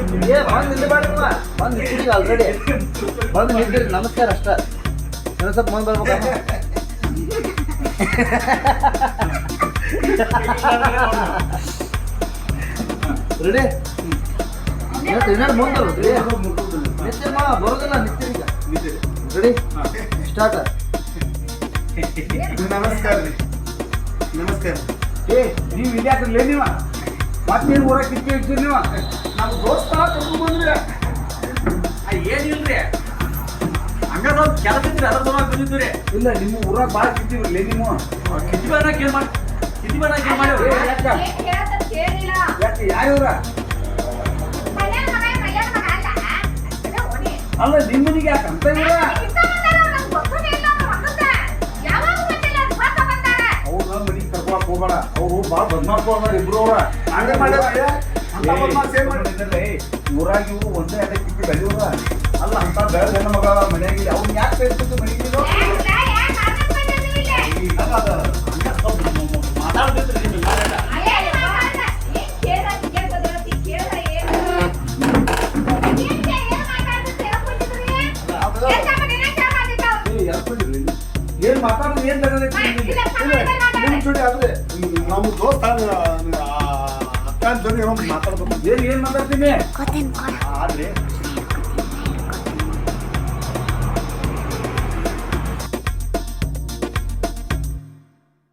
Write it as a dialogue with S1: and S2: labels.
S1: ಏ ಬಂದು ನಿಲ್ಬೇಡ್ರಮ್ಮ, ಬಂದು ನಿಂತಿದ್ದೀವಿ ಆಲ್ರೆಡಿ. ಬಂದು ನಿಂತಿರಿ, ನಮಸ್ಕಾರ ಅಷ್ಟ. ಇನ್ನೊಂದು ಸ್ವಲ್ಪ ಮುಂದೆ ಬರ್ಬೇಕಮ್ಮ. ರೆಡಿ? ಇನ್ನೊಂದು ಮುಂದೆ ಬರ್ತೀರಿ ನಿತ್ಯಮ್ಮ, ಬರೋದಿಲ್ಲ ನಿತ್ಯ ಈಗ. Ready start.
S2: ನಮಸ್ಕಾರ ರೀ. ನಮಸ್ಕಾರ.
S3: ಏ ನೀವು ಇಲ್ಲಿ ಹಾಕಲೇ ನೀವ ಮತ್ತೇನು ಊರಾಗ ಕಿಕ್ಕಿ ಇಡ್ತೀರಿ ನೀವು? ನಮ್ಮ ದೋಸ್ತ ಕರ್ಕೊಂಡು ಬಂದ್ರಿ.
S4: ಏನಿಲ್ರಿ ಹಂಗ ಸ್ವಲ್ಪ ಕೆಲಸ ಇದ್ರಿ ಅದ್ರ ಸಲುವಾಗಿ ಬಂದಿದ್ರಿ.
S3: ಇಲ್ಲ ನಿಮ್ಮ ಊರಾಗ ಭಾಳ ಕಿತ್ತೀವ್ರಲ್ಲೇ ನೀವು.
S4: ಕಿತ್ತಿ ಬನ್ನಾಕ ಏನ್ ಮಾಡಿ ಕಿತ್ತಿ ಬನ್ನಾಕ ಏನ್ ಮಾಡ್ಯಾವ್ರಿ?
S3: ಯಾಕೆ ಯಾವ ಊರ? ಅಲ್ಲ ನಿಮ್ಮನಿಗೆ ಯಾಕೆ ಅಂತ ಊರ? ಅವ್ರ ಮನೆಗೆ ಕರ್ಕೊಳಕ್ ಹೋಗಬೇಡ, ಅವರು ಭಾಳ ಬದ್ಮಾಸ್ರು ಅದಾರ ಇಬ್ರು. ಅವ್ರ
S2: ಹಂಗೆ ಮಾಡ್ಯಾರ ಅಂತ ಬದ್ಮಾಸ್ ಏನ್ ಮಾಡಿದ್ರಲ್ಲ?
S3: ಊರಾಗ ಇವರು ಒಂದೇ ಅಡ್ಡ ಕಿತ್ತಿ ಬೆಳೆಯೋರ ಅಲ್ಲ ಅಂತ ಬೆಳೆದ ಹೆಣ್ಣು ಮಗ ಮನೆಯಾಗಿಲ್ಲ. ಅವ್ನು ಯಾಕೆ ಸೇರ್ತಿದ್ದು ಮನೆಗೆ?
S4: ಮಾತಾಡ್ತಿದ್ರಿ ನಿಮ್ಗೆ ಮಾತಾಡ.
S3: ಏನ್ ಮಾತಾಡೋದು ಏನ್ ತಗೋದೈತಿ?
S2: ನಿಮ್ಮ ಜೋಡಿ ಆದ್ರೆ ನಮ್ಮ ದೋಸ್ತ ಅಕ್ಕ ಜೋಡಿ ಮಾತಾಡ್ಬೇಕು.
S3: ಏನ್ ಮಾತಾಡ್ತೀನಿ
S2: ಆದ್ರೆ